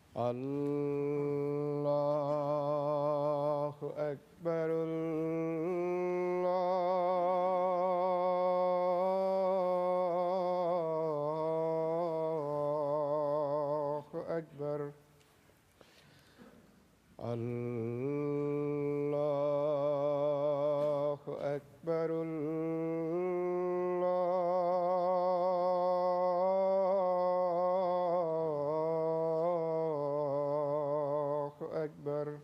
الله أكبر الله أكبر الله أكبر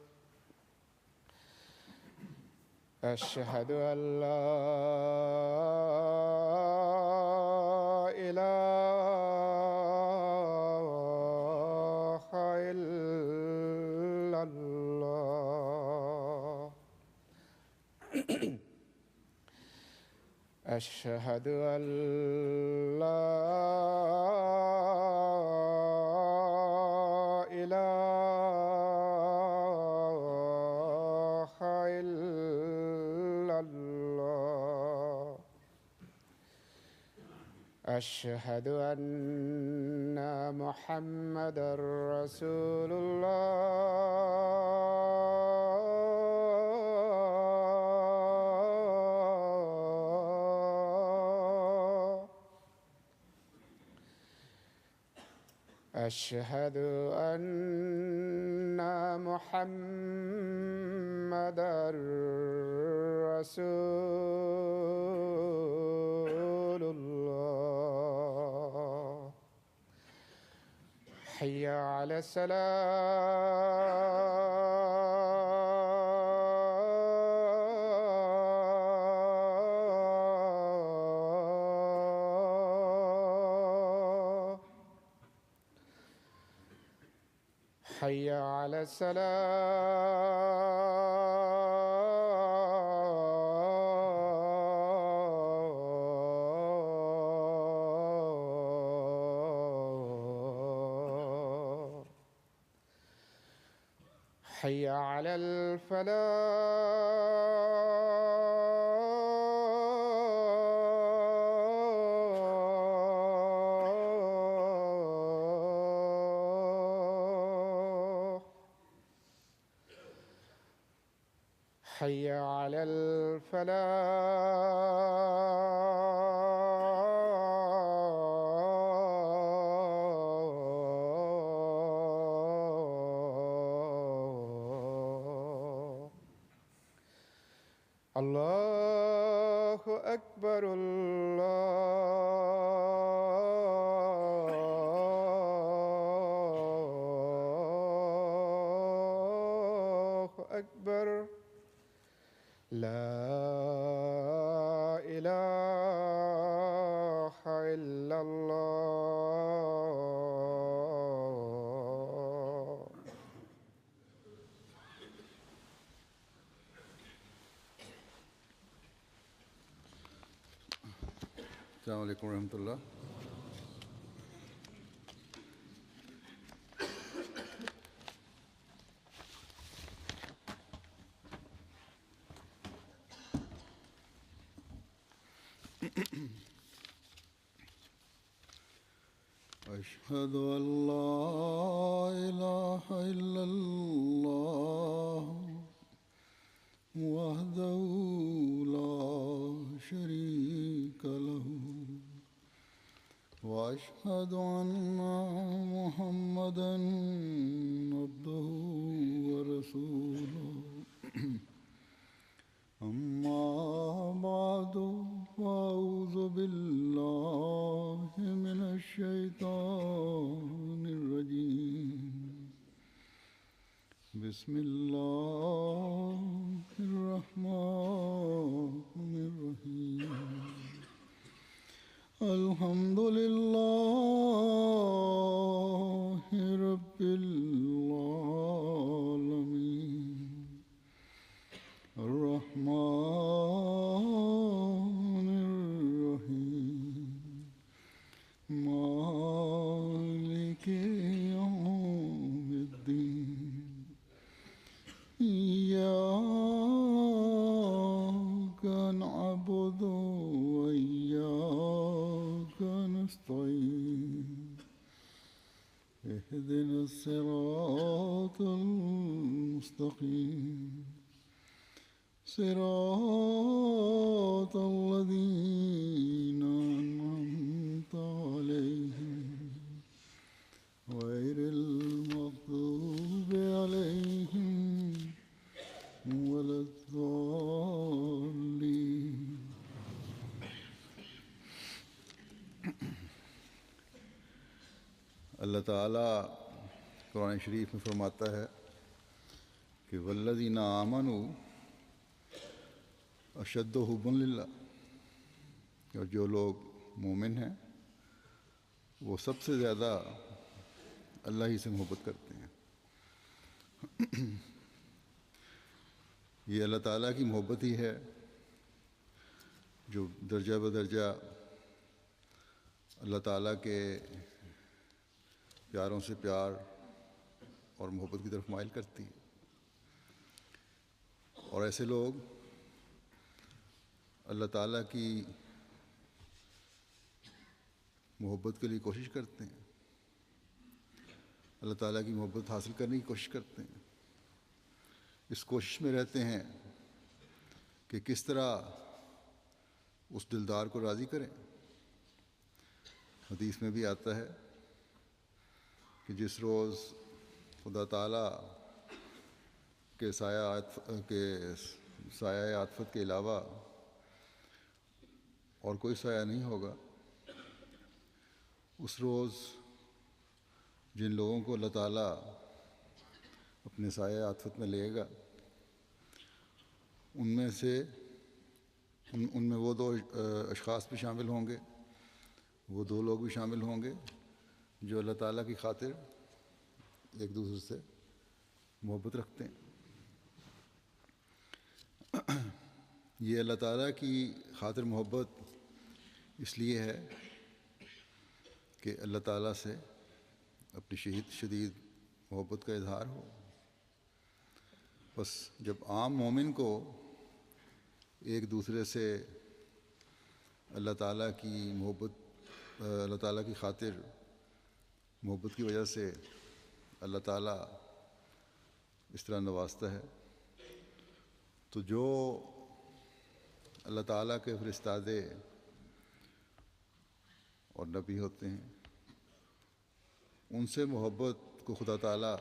أشهد أن لا إله إلا الله أشهد أن لا إله إلا الله أشهد أن محمدًا رسول الله أشهد أن محمدًا رسول الله حي على الصلاة حي على السلام حي على الفلاح حي على الفلاح الله أكبر الله أكبر لا إله إلا الله السلام عليكم ورحمة الله. أشهد أن لا إله إلا الله وحده لا شريك له وأشهد أن محمدًا عبده ورسوله أما بعد فأعوذ بالله من الشيطان الرجيم بسم الله الرحمن الرحيم الحمد لله رب العالمين الرحمن الصراط المستقيم صراط الذين أنعمت عليهم غير المغضوب عليهم ولا الضالين. اللہ تعالیٰ قرآن شریف میں فرماتا ہے کہ والذین آمنوا اشد حبا للہ، اور جو لوگ مومن ہیں وہ سب سے زیادہ اللہ ہی سے محبت کرتے ہیں. یہ اللہ تعالیٰ کی محبت ہی ہے جو درجہ بدرجہ اللہ تعالیٰ کے پیاروں سے پیار اور محبت کی طرف مائل کرتی ہے. اور ایسے لوگ اللہ تعالیٰ کی محبت کے لیے کوشش کرتے ہیں، اللہ تعالیٰ کی محبت حاصل کرنے کی کوشش کرتے ہیں، اس کوشش میں رہتے ہیں کہ کس طرح اس دلدار کو راضی کریں. حدیث میں بھی آتا ہے کہ جس روز خدا تعالیٰ کے سایہ عاطفت کے علاوہ اور کوئی سایہ نہیں ہوگا، اس روز جن لوگوں کو اللہ تعالیٰ اپنے سایہ عاطفت میں لے گا ان میں وہ دو اشخاص بھی شامل ہوں گے، وہ دو لوگ بھی شامل ہوں گے جو اللہ تعالیٰ کی خاطر ایک دوسرے سے محبت رکھتے ہیں. یہ اللہ تعالیٰ کی خاطر محبت اس لیے ہے کہ اللہ تعالیٰ سے اپنی شدید محبت کا اظہار ہو. بس جب عام مومن کو ایک دوسرے سے اللہ تعالیٰ کی خاطر محبت کی وجہ سے اللہ تعالیٰ اس طرح نوازتا ہے، تو جو اللہ تعالیٰ کے فرستادے اور نبی ہوتے ہیں ان سے محبت کو خدا تعالیٰ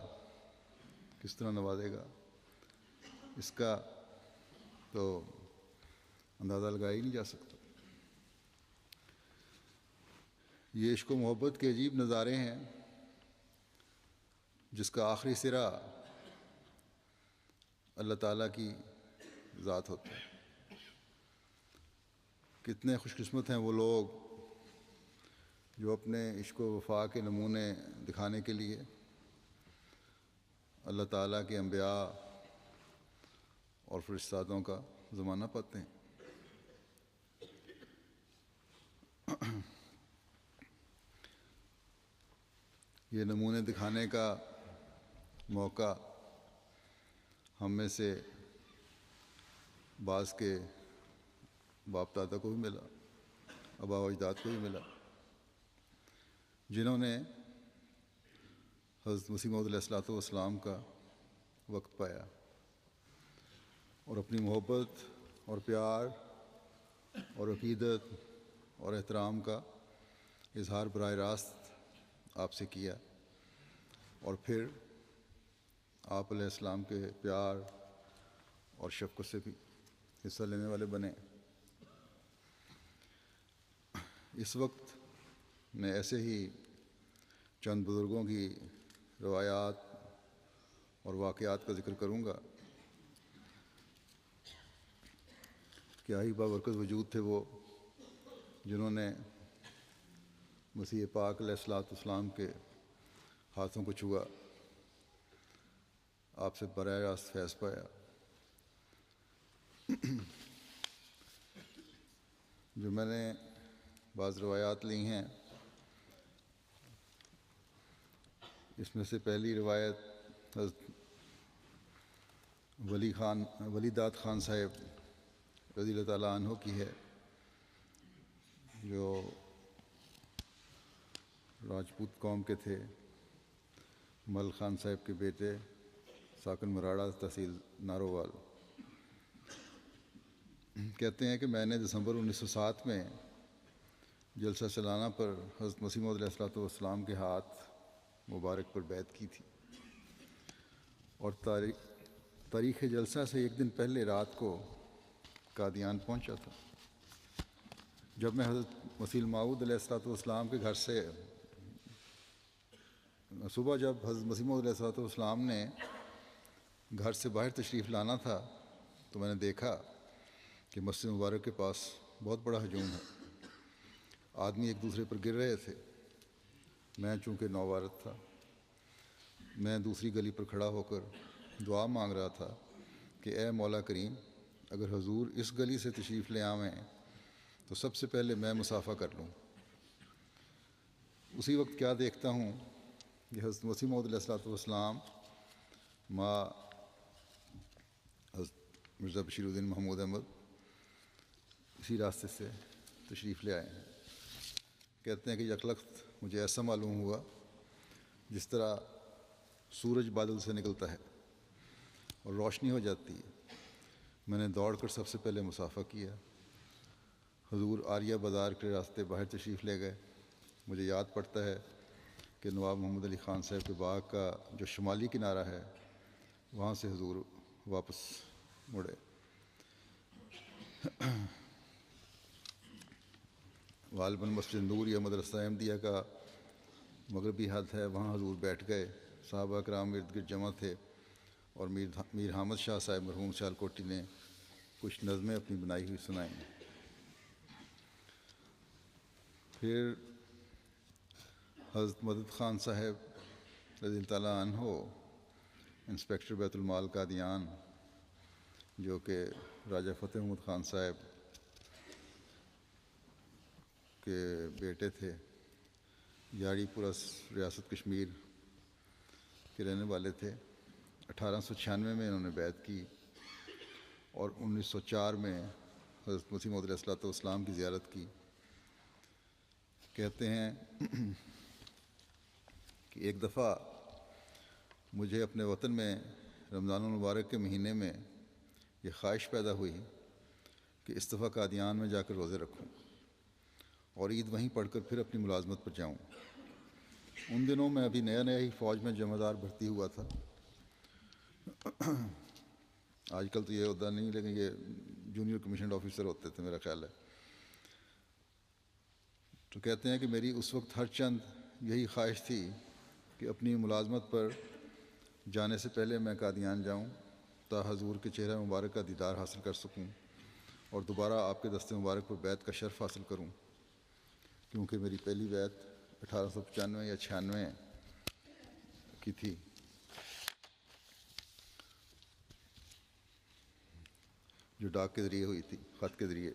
کس طرح نوازے گا اس کا تو اندازہ لگایا ہی نہیں جا سکتا. یہ عشق و محبت کے عجیب نظارے ہیں جس کا آخری سرا اللہ تعالیٰ کی ذات ہوتا ہے. کتنے خوش قسمت ہیں وہ لوگ جو اپنے عشق و وفا کے نمونے دکھانے کے لیے اللہ تعالیٰ کے انبیاء اور فرشتادوں کا زمانہ پاتے ہیں. یہ نمونے دکھانے کا موقع ہم میں سے بعض کے باپ دادا کو بھی ملا، آبا و اجداد کو بھی ملا، جنہوں نے حضرت مسیح موعود علیہ السلام کا وقت پایا اور اپنی محبت اور پیار اور عقیدت اور احترام کا اظہار براہ راست آپ سے کیا، اور پھر آپ علیہ السلام کے پیار اور شفقت سے بھی حصہ لینے والے بنے. اس وقت میں ایسے ہی چند بزرگوں کی روایات اور واقعات کا ذکر کروں گا. کیا ہی بابرکت وجود تھے وہ جنہوں نے مسیح پاک علیہ السلام کے ہاتھوں کو چھوا، آپ سے براہ راست فیض پایا. جو میں نے بعض روایات لی ہیں اس میں سے پہلی روایت حضرت ولی داد خان صاحب رضی اللہ تعالیٰ عنہ کی ہے، جو راجپوت قوم کے تھے مل خان صاحب کے بیٹے ساکن مراڑا تحصیل نارووال کہتے ہیں کہ میں نے دسمبر 1907 میں جلسہ سالانہ پر حضرت مسیح موعود علیہ السلام کے ہاتھ مبارک پر بیعت کی تھی، اور تاریخ جلسہ سے ایک دن پہلے رات کو قادیان پہنچا تھا۔ جب میں حضرت مسیح موعود علیہ السلام کے گھر سے صبح جب حضرت مسیح موعود علیہ السلام نے گھر سے باہر تشریف لانا تھا تو میں نے دیکھا کہ مسجد مبارک کے پاس بہت بڑا ہجوم ہے، آدمی ایک دوسرے پر گر رہے تھے۔ میں چونکہ نووارد تھا، میں دوسری گلی پر کھڑا ہو کر دعا مانگ رہا تھا کہ اے مولا کریم، اگر حضور اس گلی سے تشریف لے آویں تو سب سے پہلے میں مصافحہ کر لوں۔ اسی وقت کیا دیکھتا ہوں کہ حضرت مسیح موعود علیہ السلام ماں حضرت مرزا بشیر الدین محمود احمد اسی راستے سے تشریف لے آئے ہیں۔ کہتے ہیں کہ یکلخت مجھے ایسا معلوم ہوا جس طرح سورج بادل سے نکلتا ہے اور روشنی ہو جاتی ہے۔ میں نے دوڑ کر سب سے پہلے مصافحہ کیا۔ حضور آریہ بازار کے راستے باہر تشریف لے گئے۔ مجھے یاد پڑتا ہے کہ نواب محمد علی خان صاحب کے باغ کا جو شمالی کنارہ ہے وہاں سے حضور واپس مڑے۔ غالباً مسجد نور یا مدرسہ احمدیہ کا مغربی حد ہے، وہاں حضور بیٹھ گئے۔ صحابہ کرام ارد گرد جمع تھے اور میر حامد شاہ صاحب مرحوم سیال کوٹی نے کچھ نظمیں اپنی بنائی ہوئی سنائیں۔ پھر حضرت مدد خان صاحب رضی اللہ تعالیٰ عنہ انسپیکٹر بیت المال قادیان، جو کہ راجہ فتح محمد خان صاحب کے بیٹے تھے، یاڑی پورہ ریاست کشمیر کے رہنے والے تھے۔ 1896 میں انہوں نے بیعت کی اور 1904 میں حضرت مسیح موعود علیہ السلام کی زیارت کی۔ کہتے ہیں کہ ایک دفعہ مجھے اپنے وطن میں رمضان المبارک کے مہینے میں یہ خواہش پیدا ہوئی کہ اس دفعہ قادیان میں جا کر روزے رکھوں اور عید وہیں پڑھ کر پھر اپنی ملازمت پر جاؤں۔ ان دنوں میں ابھی نیا ہی فوج میں جمع دار بھرتی ہوا تھا۔ آج کل تو یہ عہدہ نہیں، لیکن یہ جونیئر کمیشنڈ آفیسر ہوتے تھے میرا خیال ہے۔ تو کہتے ہیں کہ میری اس وقت ہر چند یہی خواہش تھی کہ اپنی ملازمت پر جانے سے پہلے میں قادیان جاؤں تا حضور کے چہرہ مبارک کا دیدار حاصل کر سکوں اور دوبارہ آپ کے دست مبارک پر بیعت کا شرف حاصل کروں، کیونکہ میری پہلی بیعت 1895 یا 96 کی تھی۔ جو ڈاک کے ذریعے ہوئی تھی، خط کے ذریعے۔